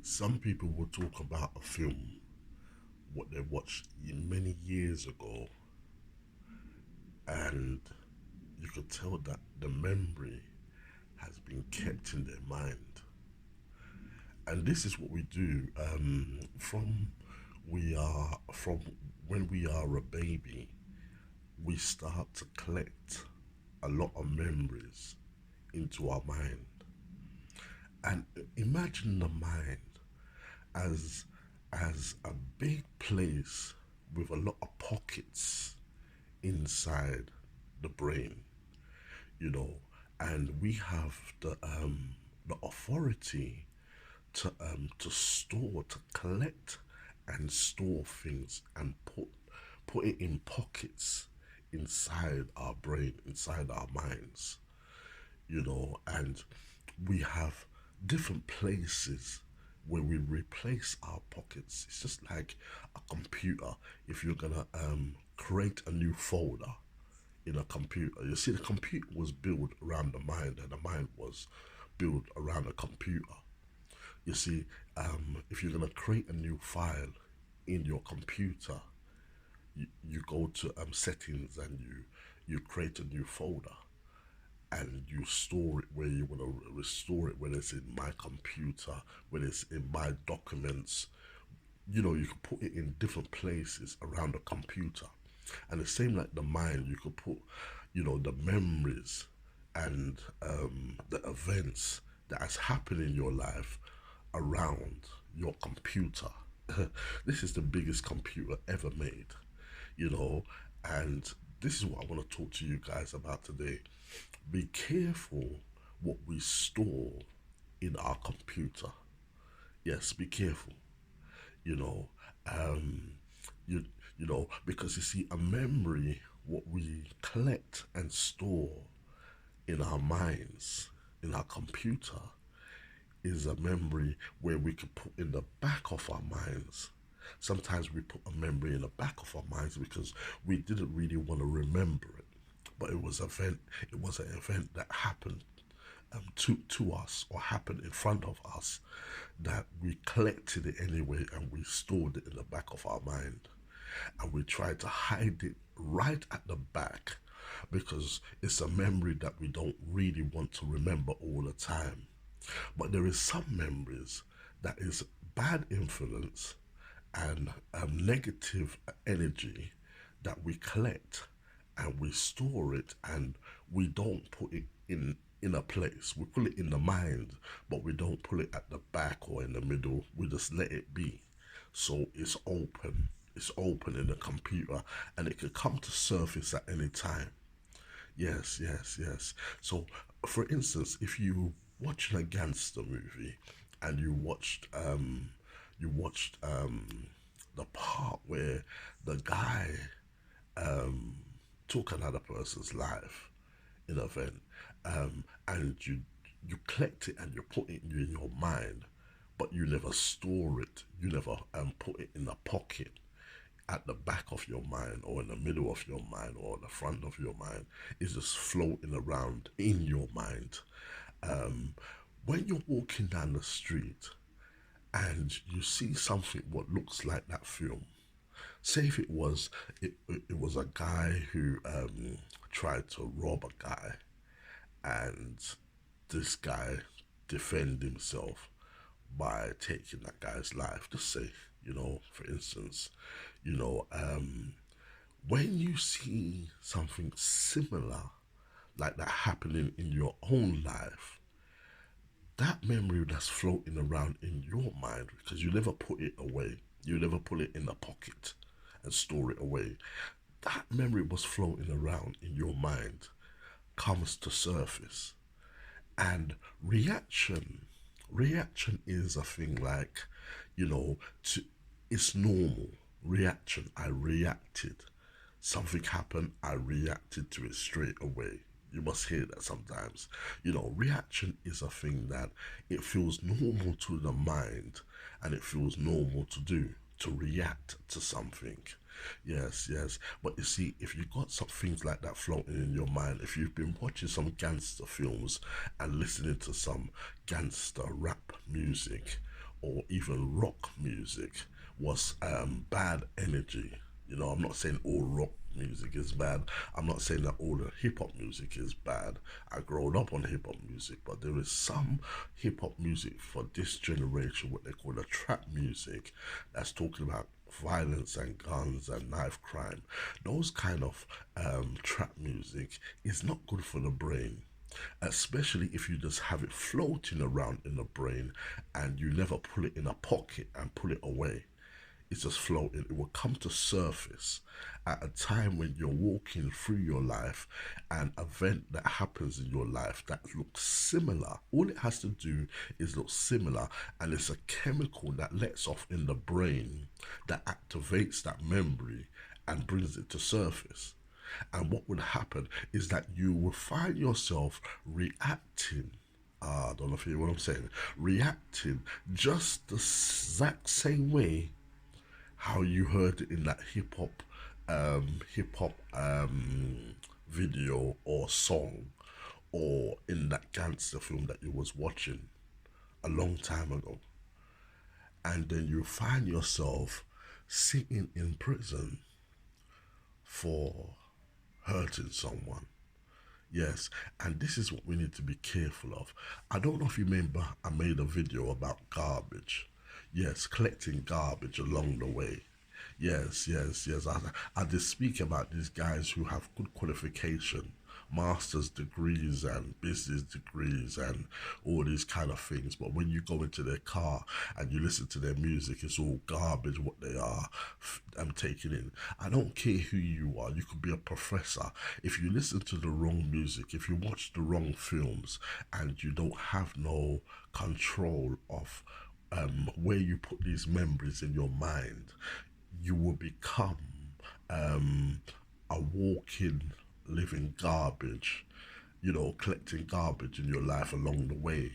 Some people will talk about a film, what they watched many years ago, and you could tell that the memory has been kept in their mind. And this is what we do from when we are a baby. We start to collect a lot of memories into our mind. And imagine the mind as a big place with a lot of pockets inside the brain, you know, and we have the authority to store, to collect and store things and put it in pockets inside our brain, inside our minds, and we have different places where we replace our pockets. It's just like a computer. If you're gonna create a new folder in a computer, you see, the computer was built around the mind, and the mind was built around a computer. You see, if you're gonna create a new file in your computer, you go to settings and you create a new folder and you store it where you want to restore it, whether it's in my computer, whether it's in my documents. You can put it in different places around the computer. And the same like the mind, you could put, the memories and the events that has happened in your life around your computer. This is the biggest computer ever made, you know, and this is what I want to talk to you guys about today. Be careful what we store in our computer. Yes, be careful. You know, um, you because you see, a memory, what we collect and store in our minds, in our computer, is a memory where we can put in the back of our minds. Sometimes we put a memory in the back of our minds because we didn't really want to remember it, but it was an event that happened to us or happened in front of us, that we collected it anyway and we stored it in the back of our mind, and we tried to hide it right at the back because it's a memory that we don't really want to remember all the time. But there is some memories that is bad influence and negative energy that we collect and we store it, and we don't put it in a place. We put it in the mind, but we don't put it at the back or in the middle. We just let it be. So it's open. It's open in the computer, and it can come to surface at any time. Yes, yes, yes. So, for instance, if you watching a gangster movie and you watched the part where the guy um, took another person's life in an event, and you collect it and you put it in your mind, but you never store it. You never put it in a pocket at the back of your mind or in the middle of your mind or the front of your mind. Is just floating around in your mind. Um, when you're walking down the street and you see something what looks like that film, say if it was a guy who tried to rob a guy, and this guy defend himself by taking that guy's life. Just say, for instance, you know, um, when you see something similar like that happening in your own life, that memory that's floating around in your mind, because you never put it away, you never put it in a pocket and store it away. That memory was floating around in your mind, comes to surface, and reaction is a thing like, you know to it's normal. Reaction, I reacted. Something happened, I reacted to it straight away. You must hear that sometimes. Reaction is a thing that it feels normal to the mind, and it feels normal to do, to react to something. Yes, yes. But you see, if you got some things like that floating in your mind, if you've been watching some gangster films and listening to some gangster rap music, or even rock music was bad energy. You know, I'm not saying all rock music is bad. I'm not saying that all the hip hop music is bad. I grew up on hip hop music, but there is some hip hop music for this generation, what they call the trap music, that's talking about violence and guns and knife crime. Those kind of trap music is not good for the brain, especially if you just have it floating around in the brain and you never pull it in a pocket and pull it away. It's just floating. It will come to surface at a time when you're walking through your life, an event that happens in your life that looks similar. All it has to do is look similar, and it's a chemical that lets off in the brain that activates that memory and brings it to surface. And what would happen is that you will find yourself reacting. I don't know if you hear what I'm saying. Reacting just the exact same way how you heard it in that hip hop video or song, or in that gangster film that you was watching a long time ago. And then you find yourself sitting in prison for hurting someone. Yes, and this is what we need to be careful of. I don't know if you remember, I made a video about garbage. Yes, collecting garbage along the way. Yes. I just speak about these guys who have good qualification, master's degrees and business degrees and all these kind of things. But when you go into their car and you listen to their music, it's all garbage what they are taking in. I don't care who you are. You could be a professor. If you listen to the wrong music, if you watch the wrong films, and you don't have no control of where you put these memories in your mind, you will become a walking, living garbage, you know, collecting garbage in your life along the way.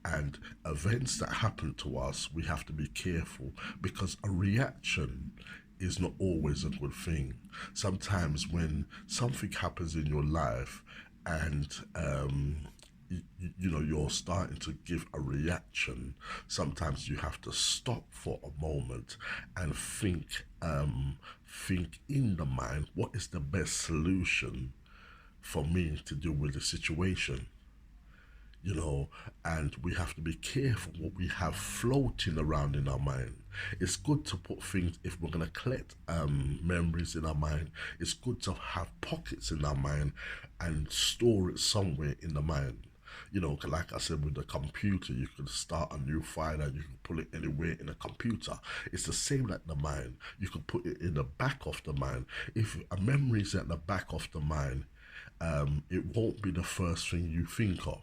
And events that happen to us, we have to be careful, because a reaction is not always a good thing. Sometimes when something happens in your life and you know, you're starting to give a reaction, sometimes you have to stop for a moment and think in the mind, what is the best solution for me to deal with the situation, you know. And we have to be careful what we have floating around in our mind. It's good to put things, if we're going to collect memories in our mind, it's good to have pockets in our mind and store it somewhere in the mind. You know, like I said, with the computer, you can start a new file and you can pull it anywhere in a computer. It's the same like the mind. You can put it in the back of the mind. If a memory is at the back of the mind, it won't be the first thing you think of,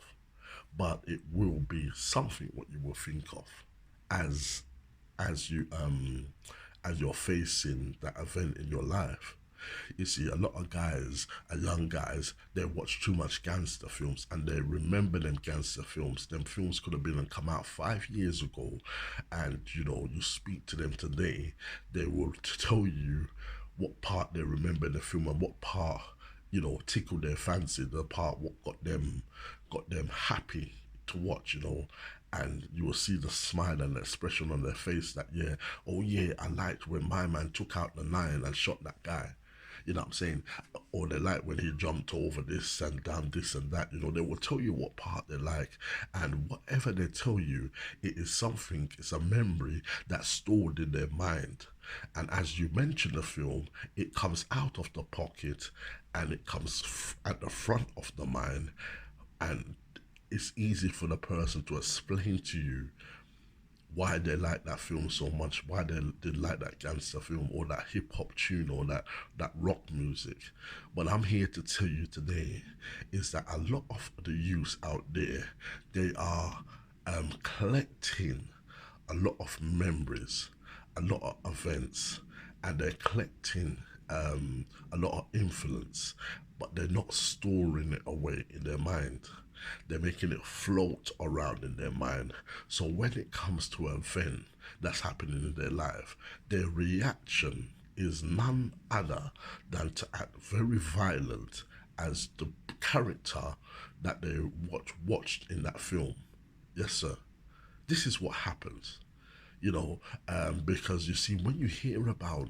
but it will be something what you will think of as as you as you're facing that event in your life. You see, a lot of guys, young guys, they watch too much gangster films and they remember them gangster films. Them films could have been and come out 5 years ago, and you know, you speak to them today, they will tell you what part they remember in the film and what part, you know, tickled their fancy, the part what got them happy to watch, you know. And you will see the smile and the expression on their face that, yeah, oh yeah, I liked when my man took out the nine and shot that guy. You know what I'm saying? Or they like when he jumped over this and done this and that. You know, they will tell you what part they like. And whatever they tell you, it is something, it's a memory that's stored in their mind. And as you mention the film, it comes out of the pocket and it comes at the front of the mind. And it's easy for the person to explain to you why they like that film so much, why they did like that gangster film or that hip hop tune or that rock music. But I'm here to tell you today is that a lot of the youth out there, they are collecting a lot of memories, a lot of events, and they're collecting a lot of influence, but they're not storing it away in their mind. They're making it float around in their mind. So when it comes to an event that's happening in their life, their reaction is none other than to act very violent as the character that they watched in that film. Yes, sir. This is what happens. you know, because you see, when you hear about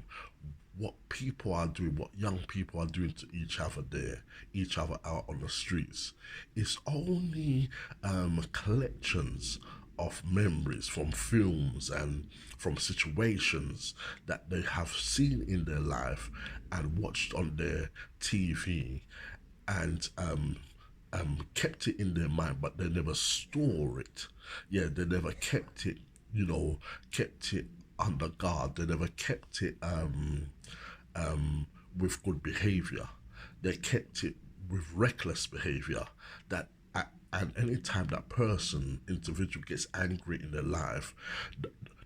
what people are doing, what young people are doing to each other there, each other out on the streets, it's only collections of memories from films and from situations that they have seen in their life and watched on their TV and kept it in their mind, but they never store it. Yeah, they never kept it, kept it under guard. They never kept it with good behavior. They kept it with reckless behavior. That and anytime that individual gets angry in their life,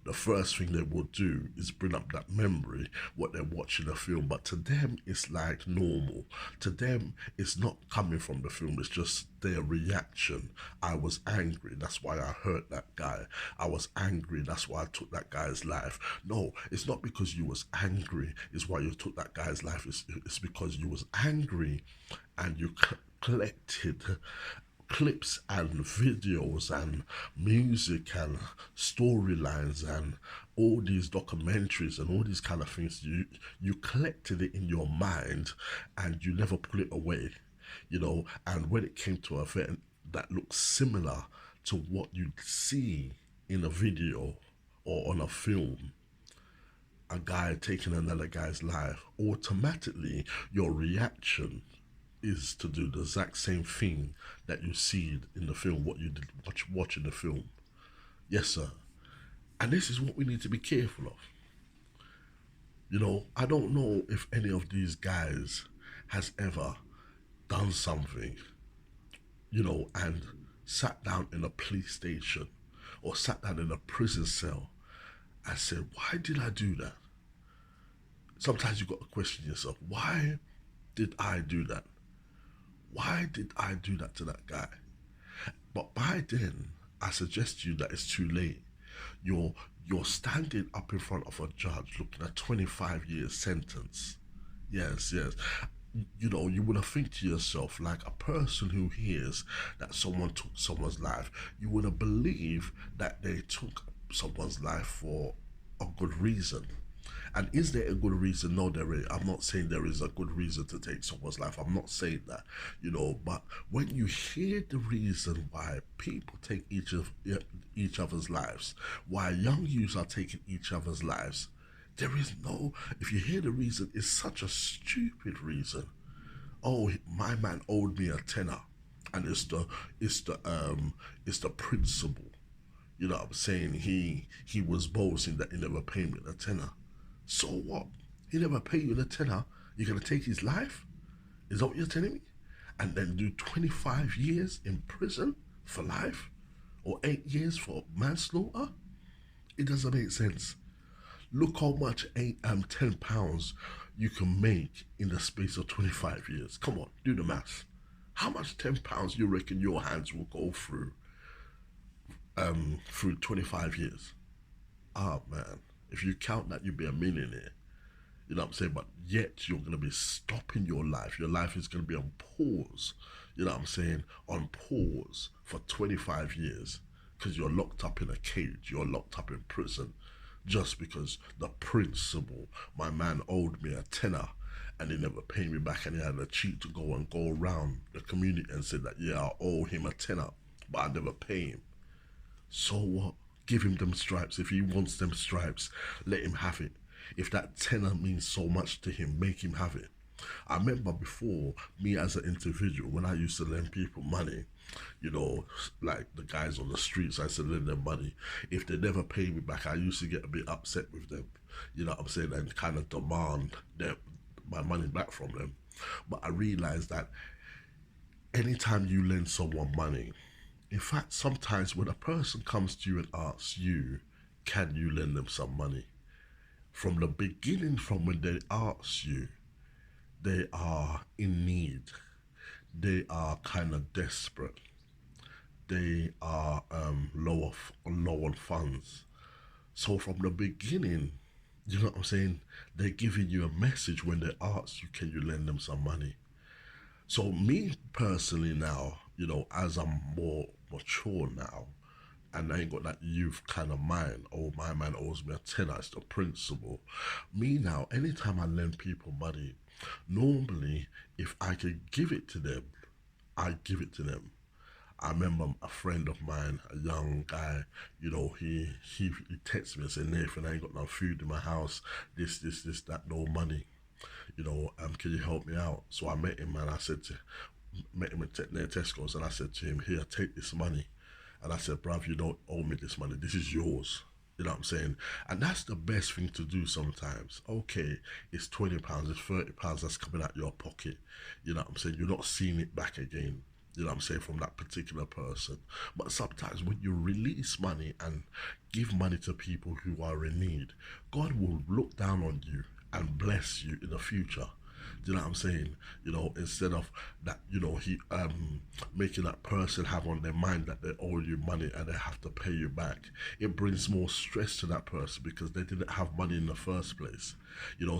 the first thing they will do is bring up that memory, what they're watching the film. But to them, it's like normal. To them, it's not coming from the film, it's just their reaction. I was angry, that's why I hurt that guy. I was angry, that's why I took that guy's life. No, it's not because you was angry, is why you took that guy's life. It's because you was angry and you collected clips and videos and music and storylines and all these documentaries and all these kind of things. You collected it in your mind and you never put it away, and when it came to an event that looks similar to what you'd see in a video or on a film, a guy taking another guy's life, automatically your reaction is to do the exact same thing that you see in the film, what you did watching the film. Yes, sir. And this is what we need to be careful of. I don't know if any of these guys has ever done something, and sat down in a police station or sat down in a prison cell and said, why did I do that? Sometimes you got to question yourself, why did I do that? Why did I do that to that guy? But by then, I suggest to you that it's too late. You're standing up in front of a judge looking at 25 years sentence. Yes, yes. You would have think to yourself, like a person who hears that someone took someone's life, you would have believed that they took someone's life for a good reason. And is there a good reason? No, there is. I'm not saying there is a good reason to take someone's life. I'm not saying that, But when you hear the reason why people take each other's lives, why young youths are taking each other's lives, there is no. If you hear the reason, it's such a stupid reason. Oh, my man owed me a tenner, and it's the principle. You know what I'm saying? He was boasting that he never paid me the tenner. So what? He never paid you the tenner. You're gonna take his life? Is that what you're telling me? And then do 25 years in prison for life? Or 8 years for manslaughter? It doesn't make sense. Look how much £10 you can make in the space of 25 years. Come on, do the maths. How much £10 you reckon your hands will go through 25 years? Ah, man. If you count that, you'd be a millionaire. You know what I'm saying? But yet you're going to be stopping your life. Your life is going to be on pause. You know what I'm saying? On pause for 25 years because you're locked up in a cage. You're locked up in prison just because the principal, my man owed me a tenner and he never paid me back, and he had a cheat to go around the community and said that, yeah, I owe him a tenner, but I never pay him. So what? Give him them stripes. If he wants them stripes, let him have it. If that tenner means so much to him, make him have it. I remember before, me as an individual, when I used to lend people money, like the guys on the streets, I used to lend them money. If they never pay me back, I used to get a bit upset with them, you know what I'm saying, and kind of demand my money back from them. But I realized that anytime you lend someone money, in fact, sometimes when a person comes to you and asks you, can you lend them some money? From the beginning, from when they ask you, they are in need. They are kind of desperate. They are low on funds. So from the beginning, you know what I'm saying? They're giving you a message when they ask you, can you lend them some money? So me personally now, as I'm more mature now, and I ain't got that youth kind of mind. Oh, my man owes me a tenner. It's the principle. Me now, anytime I lend people money, normally if I could give it to them, I give it to them. I remember a friend of mine, a young guy, he texted me and said, Nathan, I ain't got no food in my house, this, that, no money. Can you help me out? So I met him and I said to met him at near Tesco's and I said to him, here, take this money. And I said, bruv, you don't owe me this money. This is yours. You know what I'm saying? And that's the best thing to do sometimes. Okay, it's £20, it's £30 that's coming out your pocket. You know what I'm saying? You're not seeing it back again. You know what I'm saying, from that particular person. But sometimes when you release money and give money to people who are in need, God will look down on you and bless you in the future. Do you know what I'm saying? Instead of that, he making that person have on their mind that they owe you money and they have to pay you back. It brings more stress to that person because they didn't have money in the first place.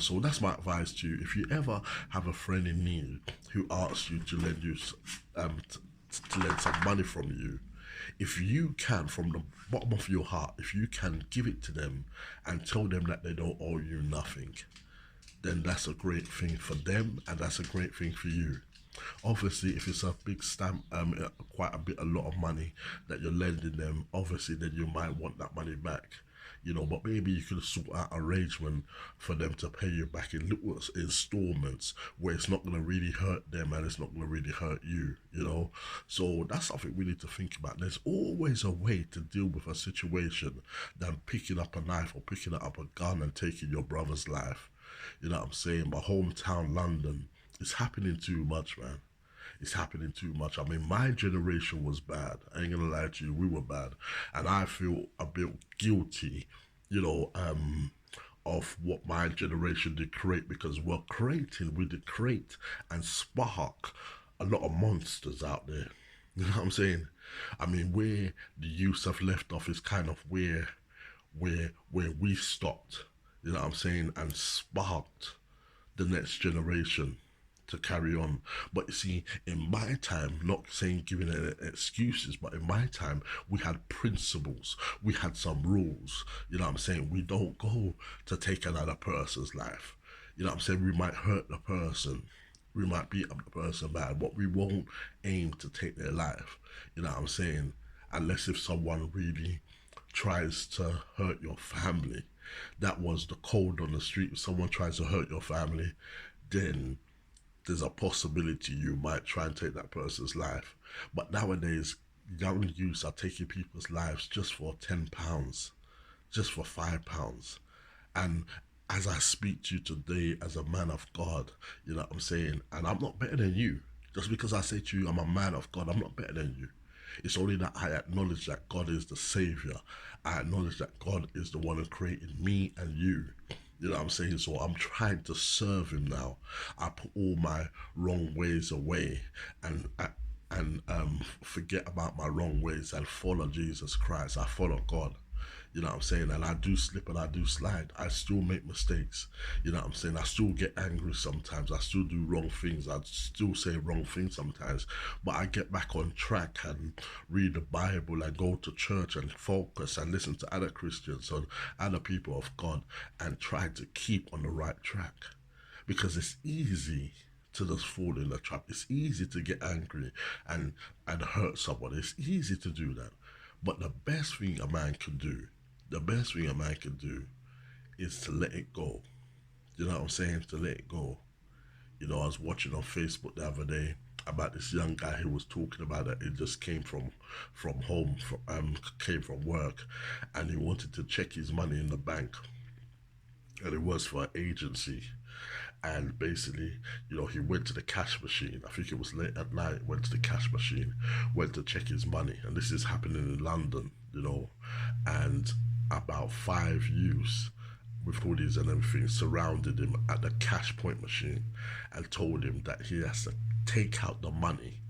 So that's my advice to you. If you ever have a friend in need who asks you to lend you to lend some money from you, if you can, from the bottom of your heart, if you can give it to them and tell them that they don't owe you nothing, then that's a great thing for them and that's a great thing for you. Obviously, if it's a big stamp, quite a lot of money that you're lending them, obviously then you might want that money back. But maybe you could sort out arrangement for them to pay you back in little installments where it's not going to really hurt them and it's not going to really hurt you. So that's something we need to think about. There's always a way to deal with a situation than picking up a knife or picking up a gun and taking your brother's life. You know what I'm saying? My hometown, London, it's happening too much, man. It's happening too much. I mean, my generation was bad. I ain't gonna lie to you, we were bad. And I feel a bit guilty, you know, of what my generation did create because we did create and spark a lot of monsters out there. You know what I'm saying? I mean, where the youth have left off is kind of where we stopped. You know what I'm saying? And sparked the next generation to carry on. But you see, in my time, not saying giving excuses, but in my time, we had principles, we had some rules. You know what I'm saying? We don't go to take another person's life. You know what I'm saying? We might hurt the person, we might beat up the person bad, but we won't aim to take their life. You know what I'm saying? Unless if someone really tries to hurt your family. That was the code on the street. If someone tries to hurt your family, then there's a possibility you might try and take that person's life. But nowadays, young youths are taking people's lives just for £10, just for £5. And as I speak to you today as a man of God, you know what I'm saying? And I'm not better than you. Just because I say to you, I'm a man of God, I'm not better than you. It's only that I acknowledge that God is the Savior. I acknowledge that God is the one who created me and you. You know what I'm saying? So I'm trying to serve him now. I put all my wrong ways away and forget about my wrong ways and follow Jesus Christ. I follow God. You know what I'm saying? And I do slip and I do slide. I still make mistakes. You know what I'm saying? I still get angry sometimes. I still do wrong things. I still say wrong things sometimes. But I get back on track and read the Bible and go to church and focus and listen to other Christians and other people of God and try to keep on the right track. Because it's easy to just fall in the trap. It's easy to get angry and hurt someone. It's easy to do that. But the best thing a man can do is to let it go. You know what I'm saying? To let it go. I was watching on Facebook the other day about this young guy who was talking about that he just came from home, came from work, and he wanted to check his money in the bank, and it was for an agency. And basically, he went to the cash machine. I think it was late at night. Went to the cash machine, went to check his money, and this is happening in London. And about 5 youths with hoodies and everything surrounded him at the cash point machine and told him that he has to take out the money,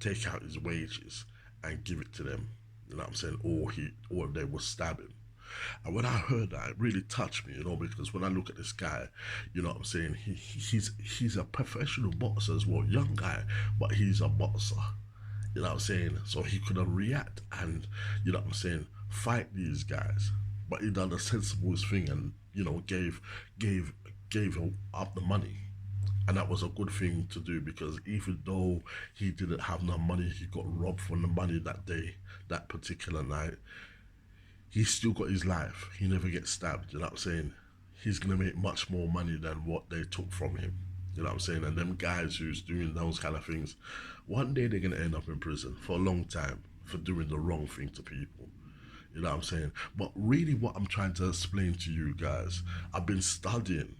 take out his wages, and give it to them. You know what I'm saying? Or they will stab him. And when I heard that, it really touched me, because when I look at this guy, you know what I'm saying, he's a professional boxer as well, young guy, but he's a boxer. You know what I'm saying? So he could have react and, you know what I'm saying, fight these guys. But he done the sensible thing and, gave gave up the money. And that was a good thing to do because even though he didn't have no money, he got robbed from the money that day, that particular night. He still got his life. He never gets stabbed. You know what I'm saying? He's gonna make much more money than what they took from him. You know what I'm saying? And them guys who's doing those kind of things, one day they're gonna end up in prison for a long time for doing the wrong thing to people. You know what I'm saying? But really, what I'm trying to explain to you guys, I've been studying.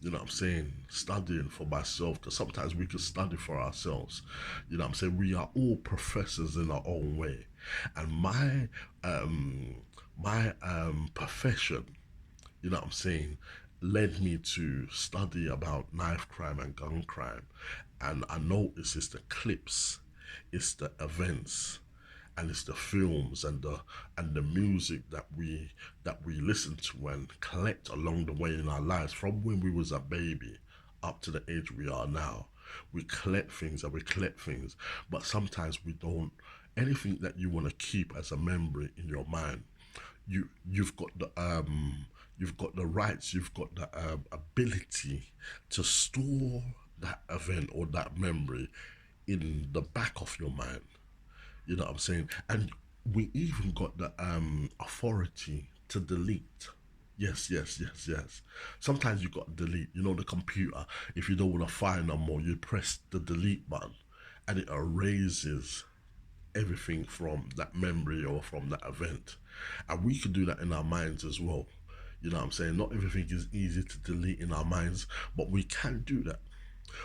You know what I'm saying? Studying for myself, because sometimes we can study for ourselves. You know what I'm saying? We are all professors in our own way. And um, my profession, you know what I'm saying, led me to study about knife crime and gun crime. And I noticed it's the clips, it's the events, and it's the films and the music that we listen to and collect along the way in our lives from when we was a baby up to the age we are now. We collect things and we collect things, but sometimes we don't. Anything that you want to keep as a memory in your mind, you've got the rights, you've got the ability to store that event or that memory in the back of your mind. You know what I'm saying? And we even got the authority to delete. Yes, yes, yes, yes. Sometimes you got to delete. You know, the computer, if you don't want to find no more, you press the delete button and it erases everything from that memory or from that event. And we can do that in our minds as well. You know what I'm saying? Not everything is easy to delete in our minds, but we can do that.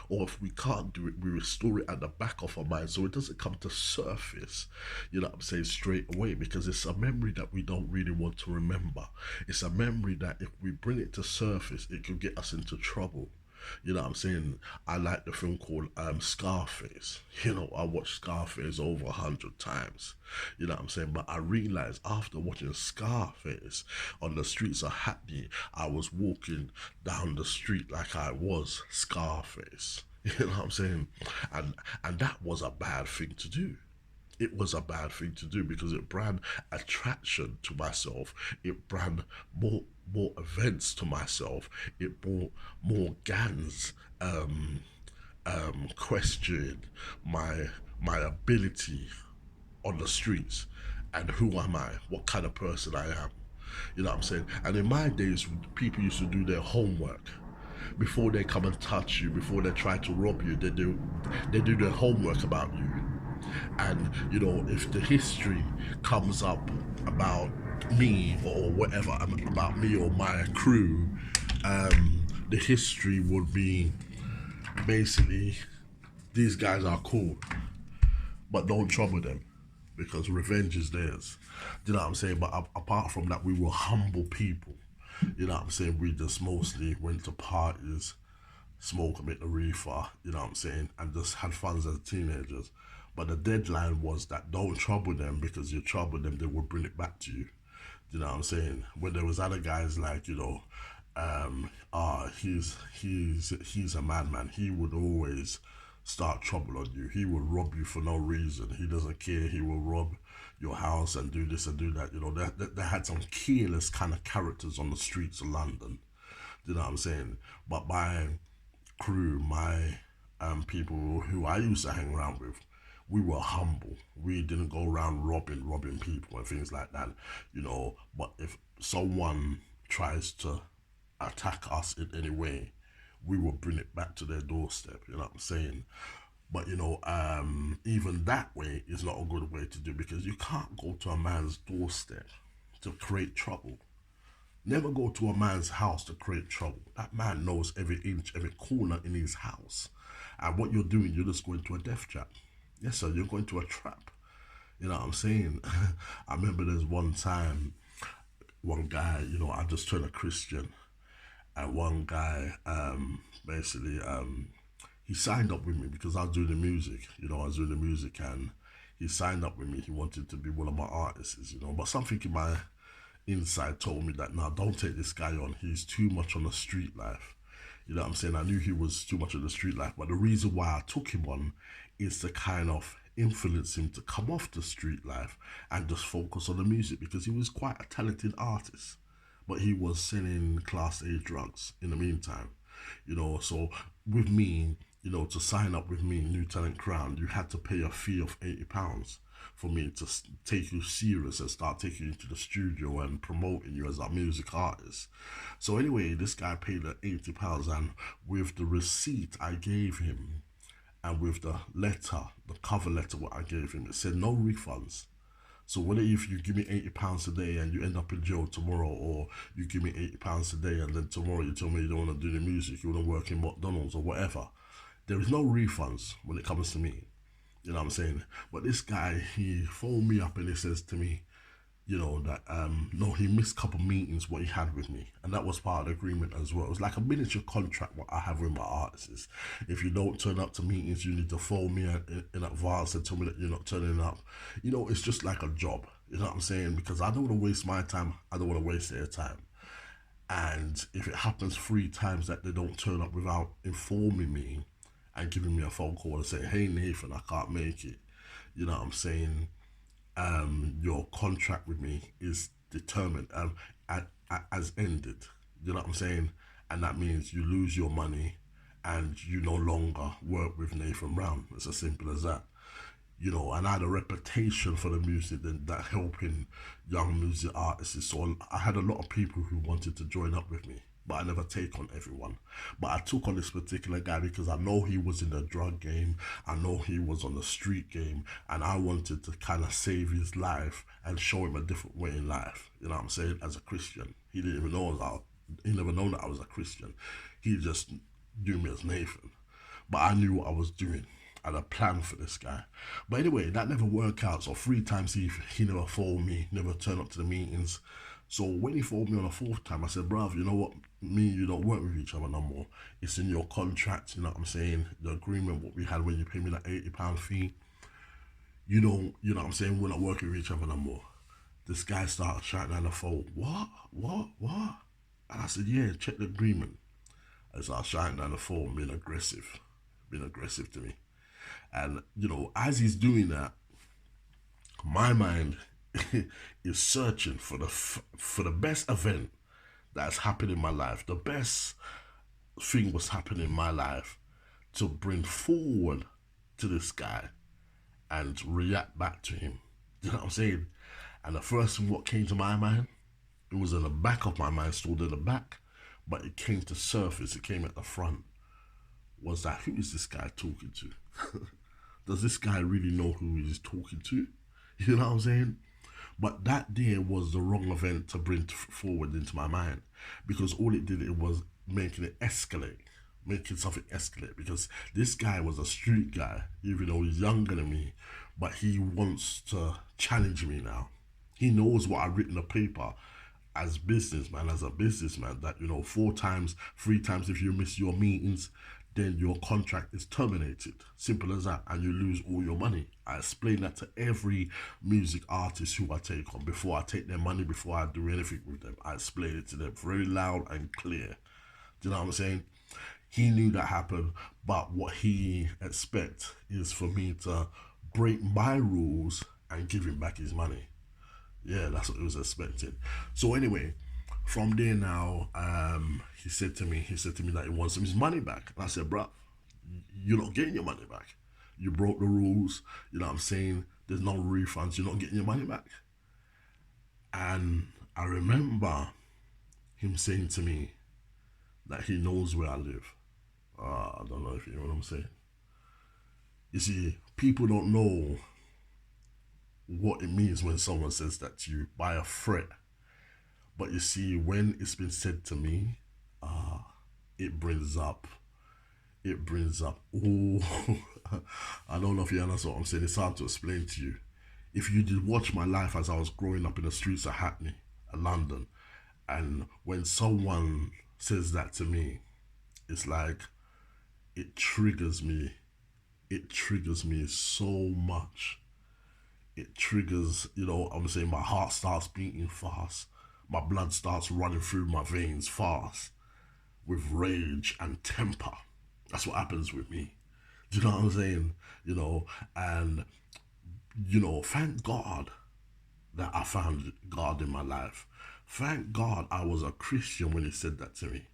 Or if we can't do it, we restore it at the back of our mind so it doesn't come to surface, you know what I'm saying, straight away, because it's a memory that we don't really want to remember. It's a memory that if we bring it to surface, it could get us into trouble. You know what I'm saying? I like the film called Scarface. You know, I watched Scarface over 100 times. You know what I'm saying? But I realized after watching Scarface on the streets of Hackney, I was walking down the street like I was Scarface. You know what I'm saying? And and that was a bad thing to do. It was a bad thing to do because it brought attraction to myself. It brought more events to myself. It brought more gangs question my ability on the streets and who am I, what kind of person I am. You know what I'm saying? And in my days, people used to do their homework before they come and touch you, before they try to rob you. They do their homework about you. And if the history comes up about me or whatever, about me or my crew, the history would be basically these guys are cool, but don't trouble them because revenge is theirs. You know what I'm saying? But apart from that, we were humble people. You know what I'm saying? We just mostly went to parties, smoke a bit of reefer, you know what I'm saying, and just had fun as teenagers. But the deadline was that don't trouble them because you trouble them, they will bring it back to you. You know what I'm saying? When there was other guys like, he's a madman. He would always start trouble on you. He will rob you for no reason. He doesn't care. He will rob your house and do this and do that. They had some careless kind of characters on the streets of London. You know what I'm saying? But my crew, my people who I used to hang around with, we were humble. We didn't go around robbing people and things like that, But if someone tries to attack us in any way, we will bring it back to their doorstep. You know what I'm saying? But even that way is not a good way to do because you can't go to a man's doorstep to create trouble. Never go to a man's house to create trouble. That man knows every inch, every corner in his house. And what you're doing, you're just going to a death trap. Yes, sir, you're going to a trap. You know what I'm saying? I remember there's one time, one guy, I just turned a Christian, and one guy, basically, he signed up with me because I was doing the music. I was doing the music, and he signed up with me. He wanted to be one of my artists, But something in my inside told me that, now don't take this guy on. He's too much on the street life. You know what I'm saying? I knew he was too much on the street life, but the reason why I took him on is to kind of influenced him to come off the street life and just focus on the music, because he was quite a talented artist, but he was selling class A drugs in the meantime. So with me, to sign up with me, New Talent Crown, you had to pay a fee of £80 for me to take you serious and start taking you to the studio and promoting you as a music artist. So anyway, this guy paid the £80, and with the receipt I gave him, and with the letter, the cover letter, what I gave him, it said no refunds. So whether if you give me £80 today and you end up in jail tomorrow, or you give me £80 today and then tomorrow you tell me you don't want to do the music, you want to work in McDonald's or whatever, there is no refunds when it comes to me. You know what I'm saying? But this guy, he phoned me up and he says to me, that no, he missed a couple meetings what he had with me, and that was part of the agreement as well. It was like a miniature contract what I have with my artists. If you don't turn up to meetings, you need to phone me in advance and tell me that you're not turning up. It's just like a job. You know what I'm saying? Because I don't want to waste my time. I don't want to waste their time. And if it happens 3 times that they don't turn up without informing me and giving me a phone call and saying, "Hey Nathan, I can't make it," you know what I'm saying? Your contract with me is determined, as ended. You know what I'm saying? And that means you lose your money and you no longer work with Nathan Brown. It's as simple as that. And I had a reputation for the music that helping young music artists. So I had a lot of people who wanted to join up with me, but I never take on everyone. But I took on this particular guy because I know he was in the drug game, I know he was on the street game, and I wanted to kind of save his life and show him a different way in life. You know what I'm saying? As a Christian, he didn't even know he never known that I was a Christian. He just knew me as Nathan. But I knew what I was doing. I had a plan for this guy. But anyway, that never worked out. So 3 times he never phoned me, never turned up to the meetings. So when he phoned me on the 4th time, I said, bruv, you know what? Me and you don't work with each other no more. It's in your contract, you know what I'm saying? The agreement, what we had when you pay me that £80 fee. You don't, you know what I'm saying? We're not working with each other no more. This guy started shouting down the phone, what? And I said, yeah, check the agreement. I started shouting down the phone, being aggressive to me. And, as he's doing that, my mind is searching for the best event that's happened in my life. The best thing was happening in my life to bring forward to this guy and react back to him. You know what I'm saying? And the first thing what came to my mind, it was in the back of my mind, stored in the back, but it came to surface, it came at the front, was that, who is this guy talking to? Does this guy really know who he's talking to? You know what I'm saying? But that day was the wrong event to bring forward into my mind, because all it did, it was making something escalate, because this guy was a street guy, even though he's younger than me, but he wants to challenge me now. He knows what I've written in the paper as a businessman, that, 3 times if you miss your meetings, then your contract is terminated. Simple as that, and you lose all your money. I explain that to every music artist who I take on. Before I take their money, before I do anything with them, I explain it to them very loud and clear. Do you know what I'm saying? He knew that happened, but what he expects is for me to break my rules and give him back his money. Yeah, that's what he was expecting. So anyway, from there now, he said to me that he wants his money back. And I said, bro, you're not getting your money back. You broke the rules. You know what I'm saying? There's no refunds. You're not getting your money back. And I remember him saying to me that he knows where I live. I don't know if you know what I'm saying. You see, people don't know what it means when someone says that to you by a threat. But you see, when it's been said to me, it brings up, oh, I don't know if you understand what I'm saying. It's hard to explain to you. If you did watch my life as I was growing up in the streets of Hackney, London, and when someone says that to me, it's like, it triggers me. It triggers me so much. It triggers, I'm saying, my heart starts beating fast. My blood starts running through my veins fast with rage and temper. That's what happens with me. Do you know what I'm saying? And thank God that I found God in my life. Thank God I was a Christian when he said that to me.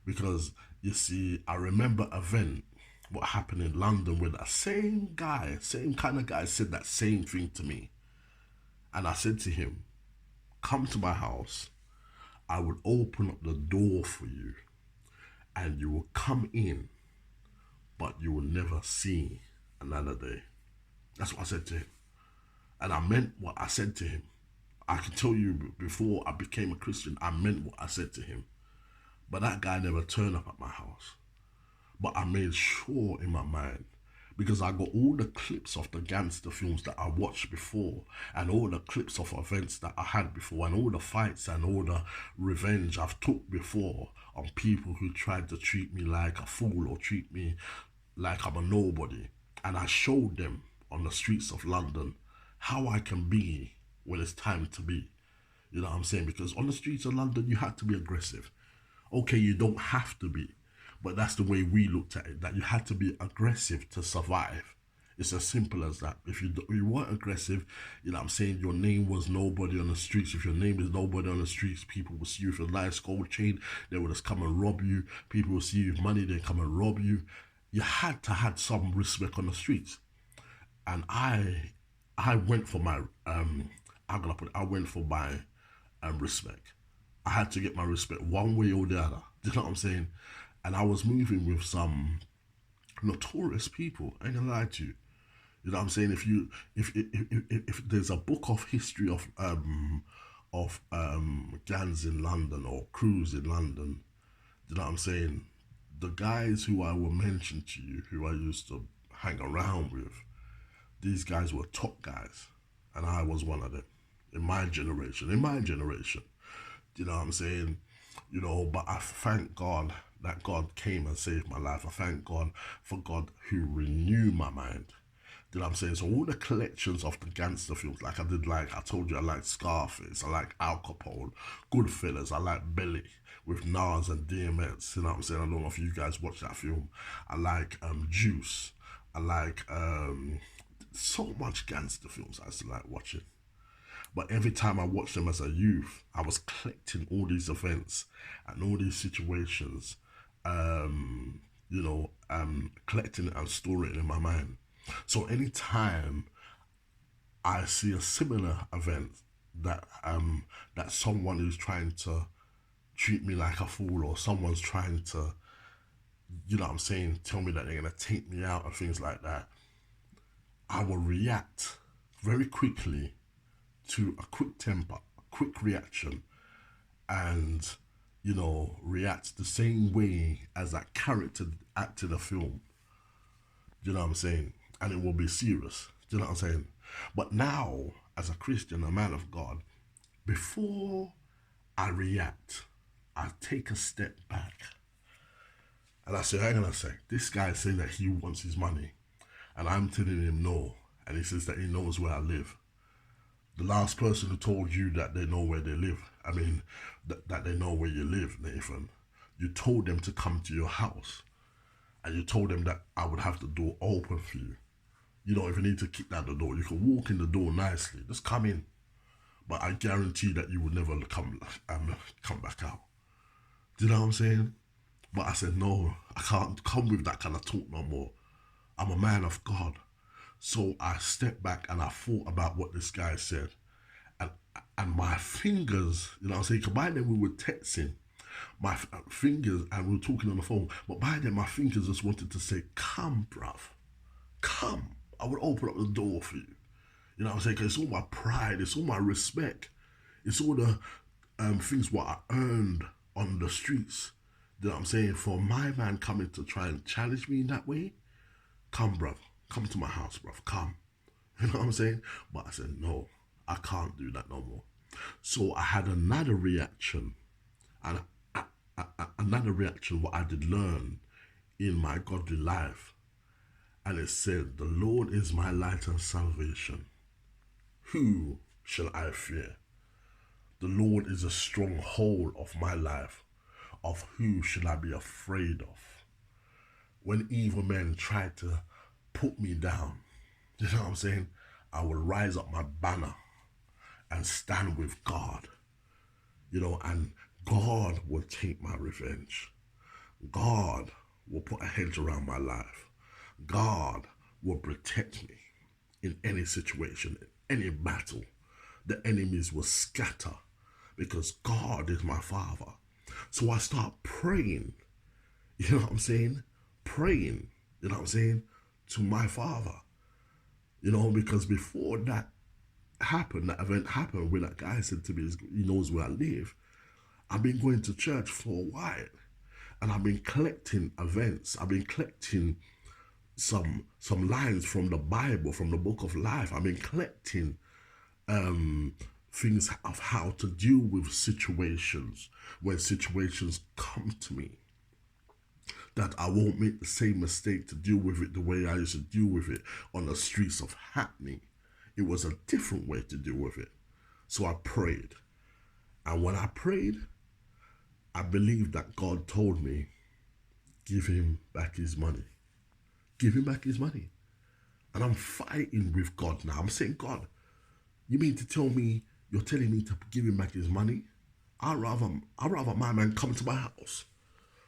Because you see, I remember an event what happened in London where that same guy, same kind of guy said that same thing to me. And I said to him, come to my house, I will open up the door for you and you will come in, but you will never see another day. That's what I said to him. And I meant what I said to him. I can tell you before I became a Christian, I meant what I said to him. But that guy never turned up at my house. But I made sure in my mind, because I got all the clips of the gangster films that I watched before, and all the clips of events that I had before, and all the fights and all the revenge I've took before on people who tried to treat me like a fool or treat me like I'm a nobody. And I showed them on the streets of London how I can be when it's time to be. You know what I'm saying? Because on the streets of London, you had to be aggressive. Okay, you don't have to be, but that's the way we looked at it, that you had to be aggressive to survive. It's as simple as that. If you weren't aggressive, you know what I'm saying, your name was nobody on the streets. If your name is nobody on the streets, people will see you with a nice gold chain, they will just come and rob you. People will see you with money, they come and rob you. You had to have some respect on the streets. And I went for my I'm gonna put it, I went for my respect. I had to get my respect one way or the other. Do you know what I'm saying? And I was moving with some notorious people. I ain't gonna lie to you. You know what I'm saying? If there's a book of history of gangs in London or crews in London, you know what I'm saying? The guys who I will mention to you, who I used to hang around with, these guys were top guys, and I was one of them in my generation. In my generation, you know what I'm saying? But I thank God that God came and saved my life. I thank God for God who renewed my mind. You know what I'm saying? So all the collections of the gangster films, like I told you, I like Scarface, I like Al Capone, Goodfellas, I like Belly with Nas and DMX. You know what I'm saying? I don't know if you guys watch that film. I like Juice. I like so much gangster films I used to like watching. But every time I watched them as a youth, I was collecting all these events and all these situations, collecting it and storing it in my mind. So anytime I see a similar event that someone is trying to treat me like a fool, or someone's trying to, you know what I'm saying, tell me that they're gonna take me out and things like that, I will react very quickly to a quick temper, a quick reaction, and react the same way as that character acted a film. Do you know what I'm saying? And it will be serious. Do you know what I'm saying? But now, as a Christian, a man of God, before I react, I take a step back and I say, hang on a sec, this guy is saying that he wants his money, and I'm telling him no, and he says that he knows where I live. The last person who told you that they know where they live, that they know where you live, Nathan, you told them to come to your house, and you told them that I would have the door open for you. If you need to kick down the door, you can walk in the door nicely. Just come in. But I guarantee that you will never come back out. Do you know what I'm saying? But I said, no, I can't come with that kind of talk no more. I'm a man of God. So I stepped back and I thought about what this guy said. And and my fingers, you know what I'm saying? Because by then we were texting. My fingers, and we were talking on the phone. But by then my fingers just wanted to say, come, bruv. Come. I would open up the door for you. You know what I'm saying? Because it's all my pride. It's all my respect. It's all the things what I earned on the streets. You know what I'm saying? For my man coming to try and challenge me in that way, come, bruv. Come to my house, bruv. Come. You know what I'm saying? But I said, no, I can't do that no more. So I had another reaction. And another reaction, what I did learn in my godly life. And it said, the Lord is my light and salvation. Who shall I fear? The Lord is a stronghold of my life. Of who shall I be afraid of? when evil men tried to put me down, you know what I'm saying? I will rise up my banner and stand with God, and God will take my revenge. God will put a hedge around my life. God will protect me in any situation, in any battle. The enemies will scatter because God is my Father. So I start praying, you know what I'm saying? Praying, you know what I'm saying, to my Father. Because before that happened, that event happened, where that guy said to me, he knows where I live, I've been going to church for a while, and I've been collecting events. I've been collecting some lines from the Bible, from the book of life. I've been collecting things of how to deal with situations when situations come to me, that I won't make the same mistake to deal with it the way I used to deal with it on the streets of Hackney. It was a different way to deal with it. So I prayed. And when I prayed, I believed that God told me, give him back his money. Give him back his money. And I'm fighting with God now. I'm saying, God, you mean to tell me you're telling me to give him back his money? I'd rather my man come to my house,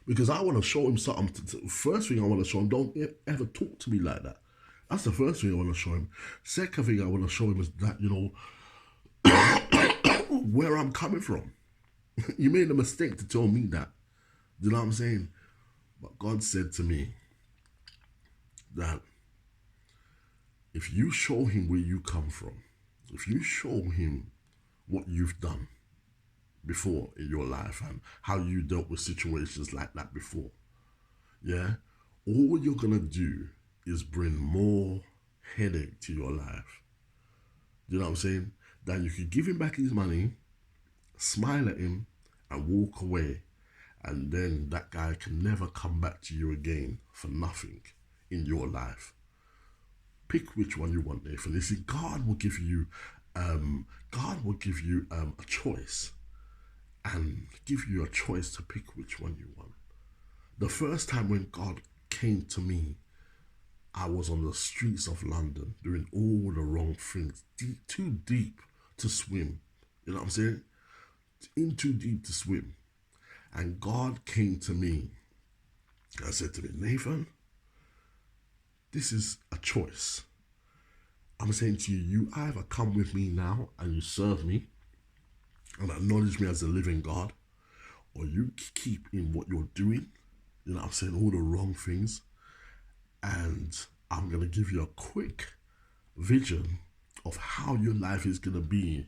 because I want to show him something. First thing I want to show him, don't ever talk to me like that. That's the first thing I want to show him. Second thing I want to show him is that, where I'm coming from. You made a mistake to tell me that. You know what I'm saying? But God said to me that if you show him where you come from, if you show him what you've done before in your life and how you dealt with situations like that before, all you're gonna do is bring more headache to your life. You know what I'm saying? That you could give him back his money, smile at him, and walk away, and then that guy can never come back to you again for nothing in your life. Pick which one you want, Nathan. You see, God will give you a choice, and give you a choice to pick which one you want. The first time when God came to me, I was on the streets of London doing all the wrong things, too deep to swim. You know what I'm saying? In too deep to swim. And God came to me and said to me, Nathan, this is a choice. I'm saying to you, you either come with me now and you serve me and acknowledge me as a living God, or you keep in what you're doing, you know what I'm saying, all the wrong things, and I'm going to give you a quick vision of how your life is going to be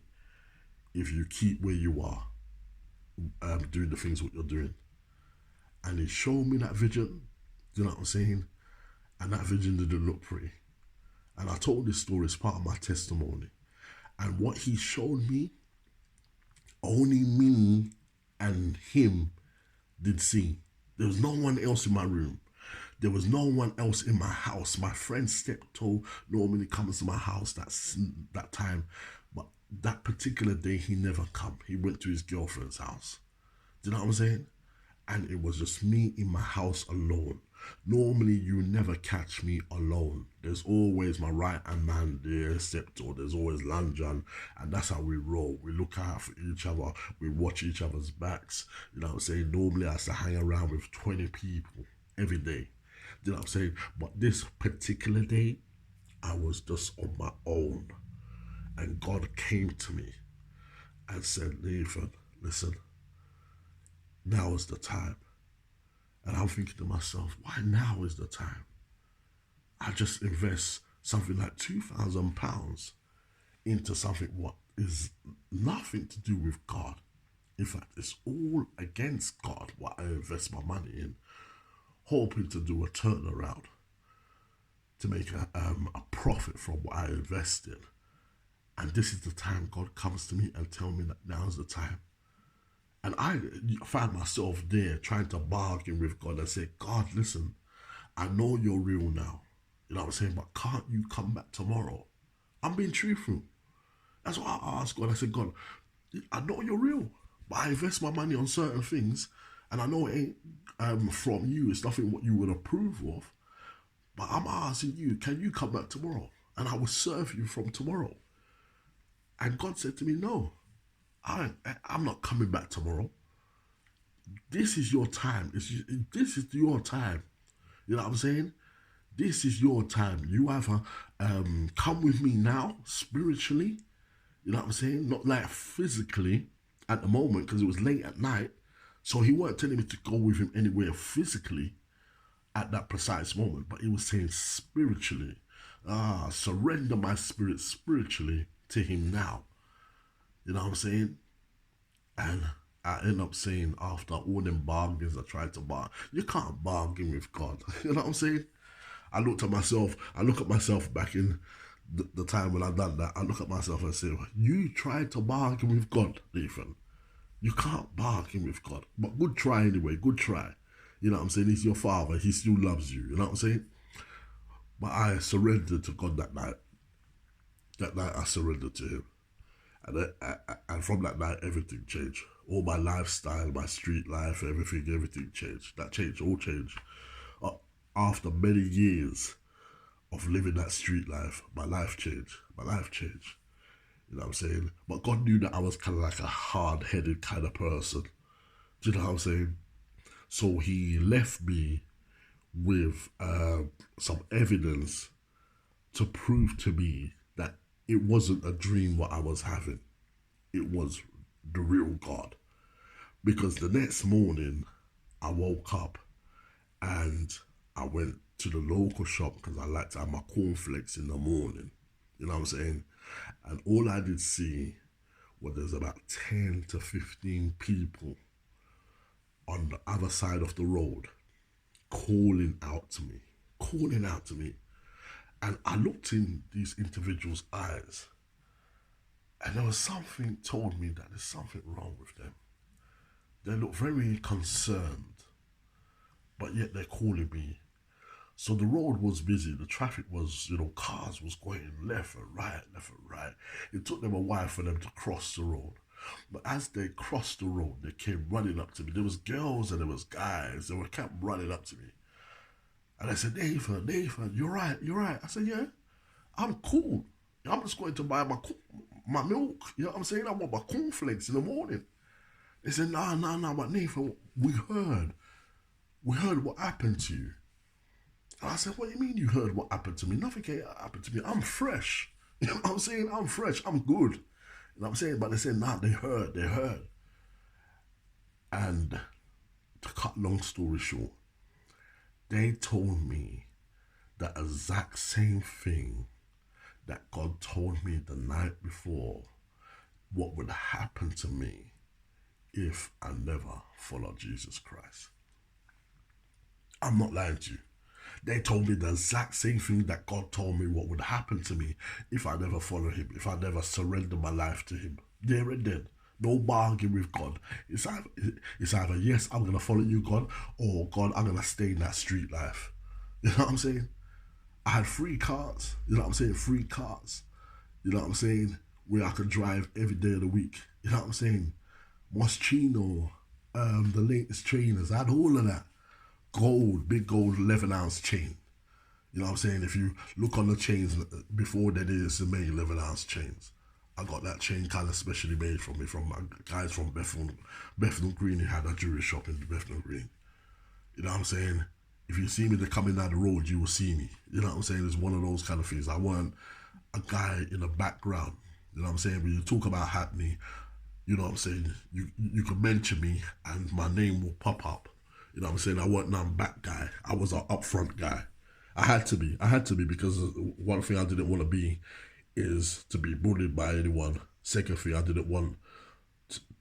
if you keep where you are, doing the things what you're doing. And he showed me that vision, you know what I'm saying, and that vision didn't look pretty. And I told this story as part of my testimony. And what he showed me, only me and him did see. There was no one else in my room. There was no one else in my house. My friend Steptoe normally comes to my house that time. But that particular day, he never come. He went to his girlfriend's house. Do you know what I'm saying? And it was just me in my house alone. Normally, you never catch me alone. There's always my right-hand man there, Steptoe. There's always Lanjan, and that's how we roll. We look out for each other. We watch each other's backs. You know what I'm saying? Normally, I have to hang around with 20 people every day. You know what I'm saying? But this particular day, I was just on my own. And God came to me and said, Nathan, listen, now is the time. And I'm thinking to myself, why now is the time? I just invest something like £2,000 into something what is nothing to do with God. In fact, it's all against God what I invest my money in, hoping to do a turnaround, to make a profit from what I invest in. And this is the time God comes to me and tell me that now's the time. And I found myself there trying to bargain with God and say, God, listen, I know you're real now. You know what I'm saying? But can't you come back tomorrow? I'm being truthful. That's why I asked God. I said, God, I know you're real, but I invest my money on certain things And I know it ain't from you, it's nothing what you would approve of, but I'm asking you, can you come back tomorrow? And I will serve you from tomorrow. And God said to me, no, I'm not coming back tomorrow. This is your time. This is your time. You know what I'm saying? This is your time. You either come with me now, spiritually, you know what I'm saying? Not like physically at the moment because it was late at night. So he weren't telling me to go with him anywhere physically at that precise moment, but he was saying spiritually. Surrender my spirit spiritually to him now. You know what I'm saying? And I end up saying after all them bargains I tried to bargain, you can't bargain with God. You know what I'm saying? I look at myself back in the time when I done that. I look at myself and say, you tried to bargain with God, Nathan. You can't bargain with God. But good try anyway, good try. You know what I'm saying? He's your father, he still loves you. You know what I'm saying? But I surrendered to God that night. That night I surrendered to him. And from that night, everything changed. All my lifestyle, my street life, everything changed. That changed, all changed. After many years of living that street life, my life changed. My life changed. You know what I'm saying? But God knew that I was kind of like a hard-headed kind of person. Do you know what I'm saying? So he left me with some evidence to prove to me that it wasn't a dream what I was having. It was the real God. Because the next morning, I woke up and I went to the local shop because I like to have my cornflakes in the morning. You know what I'm saying? And all I did see was there's about 10 to 15 people on the other side of the road calling out to me. And I looked in these individuals' eyes and there was something told me that there's something wrong with them. They look very concerned, but yet they're calling me. So the road was busy. The traffic was, cars was going left and right. It took them a while for them to cross the road. But as they crossed the road, they came running up to me. There was girls and there was guys. They were kept running up to me. And I said, Nathan, you're right. I said, yeah, I'm cool. I'm just going to buy my milk. You know what I'm saying? I want my cornflakes in the morning. They said, nah, but Nathan, we heard what happened to you. And I said, what do you mean you heard what happened to me? Nothing can happen to me. I'm fresh. You know what I'm saying? I'm fresh. I'm good. You know what I'm saying? But they said, nah, they heard. And to cut long story short, they told me the exact same thing that God told me the night before what would happen to me if I never followed Jesus Christ. I'm not lying to you. They told me the exact same thing that God told me what would happen to me if I never follow him, if I never surrender my life to him. There and then. No bargain with God. It's either yes, I'm going to follow you, God, or God, I'm going to stay in that street life. You know what I'm saying? I had 3 cars. You know what I'm saying? 3 cars. You know what I'm saying? Where I could drive every day of the week. You know what I'm saying? Moschino, the latest trainers. I had all of that. Gold, big gold 11-ounce chain. You know what I'm saying? If you look on the chains before they did it's the main 11-ounce chains. I got that chain kind of specially made for me from my guys from Bethnal Green who had a jewelry shop in Bethnal Green. You know what I'm saying? If you see me coming down the road, you will see me. You know what I'm saying? It's one of those kind of things. I want a guy in the background. You know what I'm saying? When you talk about Hackney, you know what I'm saying? You can mention me and my name will pop up. You know what I'm saying? I wasn't a back guy. I was an upfront guy. I had to be because one thing I didn't want to be is to be bullied by anyone. Second thing, I didn't want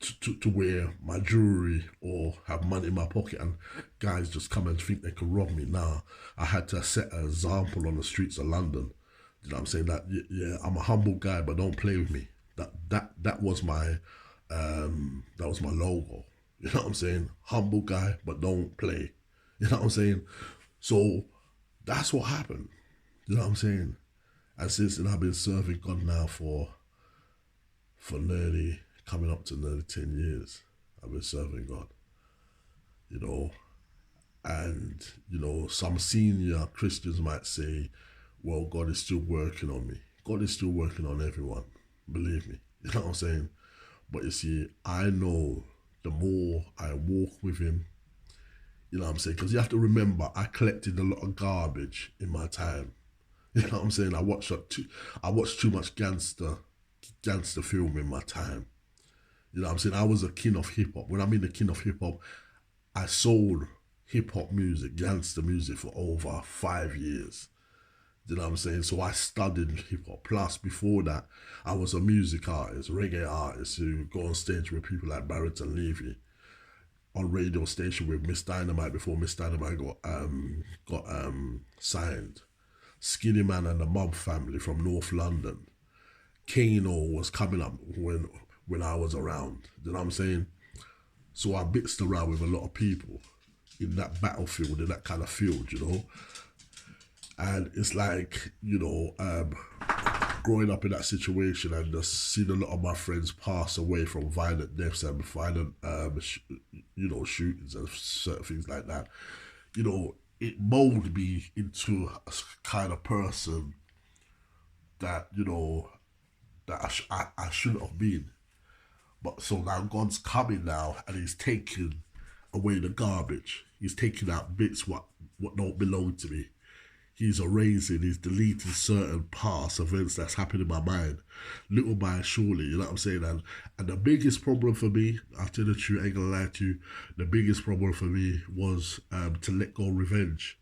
to wear my jewelry or have money in my pocket and guys just come and think they could rob me. Nah, I had to set an example on the streets of London. You know what I'm saying? That yeah, I'm a humble guy, but don't play with me. That was my logo. You know what I'm saying? Humble guy, but don't play. You know what I'm saying? So that's what happened. You know what I'm saying? And since then, I've been serving God now for nearly, coming up to nearly 10 years. I've been serving God. you know, and, you know, some senior Christians might say, well, God is still working on me. God is still working on everyone, believe me. You know what I'm saying? But you see, I know the more I walk with Him, you know what I'm saying? Because you have to remember, I collected a lot of garbage in my time. You know what I'm saying? I watched too much gangster film in my time. You know what I'm saying? I was a king of hip hop. When I mean the king of hip hop, I sold hip hop music, gangster music for over 5 years. You know what I'm saying? So I studied hip hop. Plus, before that, I was a music artist, reggae artist who go on stage with people like Barrington Levy on radio station with Miss Dynamite before Miss Dynamite got signed. Skinny Man and the Mob Family from North London. Kano was coming up when I was around. You know what I'm saying? So I mixed around with a lot of people in that battlefield, in that kind of field, you know. And it's like, you know, growing up in that situation and just seeing a lot of my friends pass away from violent deaths and violent, you know, shootings and certain things like that, you know, it molded me into a kind of person that, you know, that I shouldn't have been. But so now God's coming now and He's taking away the garbage. He's taking out bits what don't belong to me. He's erasing, he's deleting certain past events that's happened in my mind, little by surely, you know what I'm saying? And the biggest problem for me, I'll tell you the truth, I ain't gonna lie to you, the biggest problem for me was to let go of revenge.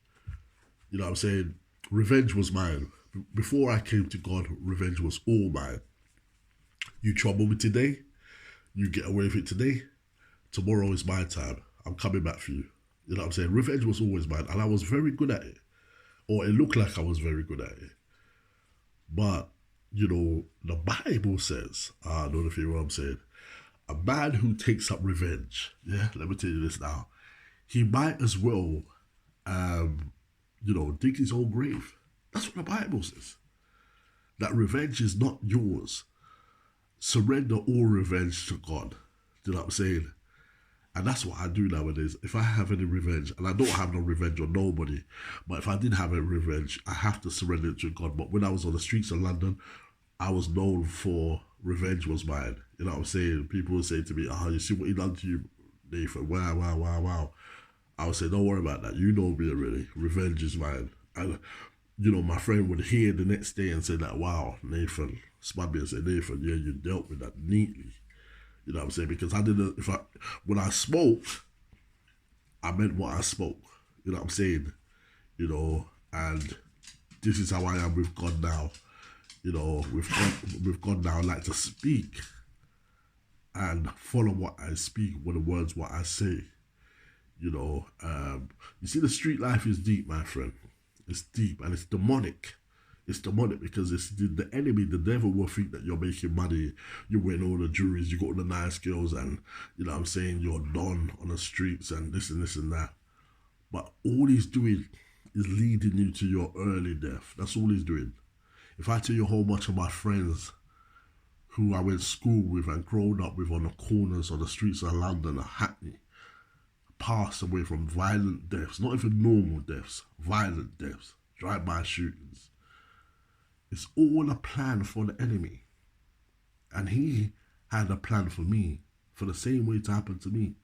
You know what I'm saying? Revenge was mine. Before I came to God, revenge was all mine. You trouble me today, you get away with it today, tomorrow is my time. I'm coming back for you. You know what I'm saying? Revenge was always mine, and I was very good at it. Or it looked like I was very good at it. But, you know, the Bible says, I don't know if you know what I'm saying, a man who takes up revenge, yeah, let me tell you this now, he might as well, you know, dig his own grave. That's what the Bible says. That revenge is not yours. Surrender all revenge to God. Do you know what I'm saying? And that's what I do nowadays. If I have any revenge, and I don't have no revenge on nobody, but if I did have a revenge, I have to surrender it to God. But when I was on the streets of London, I was known for revenge was mine. You know what I'm saying? People would say to me, you see what he done to you, Nathan? Wow, wow, wow, wow. I would say, don't worry about that. You know me already. Revenge is mine. And, you know, my friend would hear the next day and say that, wow, Nathan, spud me and say, Nathan, yeah, you dealt with that neatly. You know what I'm saying? Because I didn't, when I spoke, I meant what I spoke. You know what I'm saying? You know, and this is how I am with God now. You know, with God now, I like to speak and follow what I speak, with the words, what I say. You know, you see, the street life is deep, my friend. It's deep and it's demonic. It's demonic because it's the enemy, the devil will think that you're making money, you're winning all the juries, you got all the nice girls, and you know what I'm saying, you're done on the streets and this and that. But all he's doing is leading you to your early death. That's all he's doing. If I tell you how much of my friends who I went to school with and grown up with on the corners of the streets of London or Hackney passed away from violent deaths, not even normal deaths, violent deaths, drive-by shootings. It's all a plan for the enemy. And he had a plan for me, for the same way to happen to me.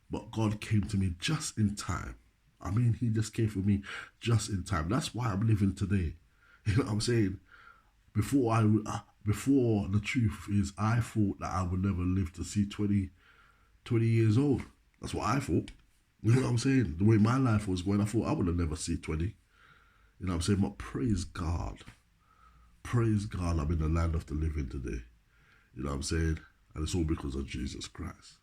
But God came to me just in time. I mean, he just came for me just in time. That's why I'm living today. You know what I'm saying? Before the truth is, I thought that I would never live to see 20 years old. That's what I thought. You know what I'm saying? The way my life was going, I thought I would have never see 20. You know what I'm saying? But praise God. Praise God, I'm in the land of the living today. You know what I'm saying? And it's all because of Jesus Christ.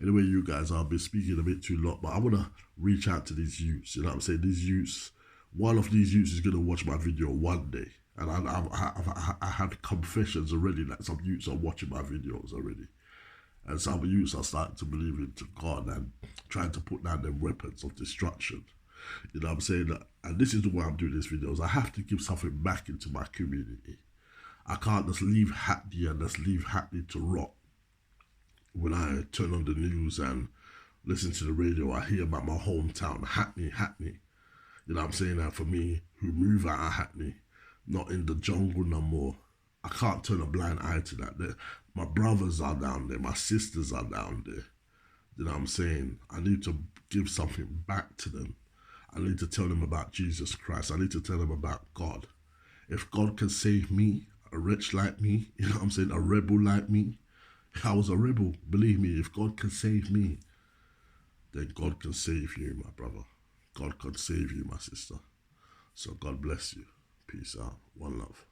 Anyway, you guys, I've been speaking a bit too long, but I want to reach out to these youths. You know what I'm saying? These youths, one of these youths is going to watch my video one day. And I had confessions already that some youths are watching my videos already. And some youths are starting to believe into God and trying to put down them weapons of destruction. You know what I'm saying? And this is why I'm doing these videos. I have to give something back into my community. I can't just leave Hackney and just leave Hackney to rot when I turn on the news and listen to the radio, I hear about my hometown, Hackney. You know what I'm saying? And for me, who move out of Hackney, not in the jungle no more, I can't turn a blind eye to that. My brothers are down there, my sisters are down there. You know what I'm saying? I need to give something back to them. I need to tell them about Jesus Christ. I need to tell them about God. If God can save me, a wretch like me, you know what I'm saying, a rebel like me, I was a rebel, believe me, if God can save me, then God can save you, my brother. God can save you, my sister. So God bless you. Peace out. One love.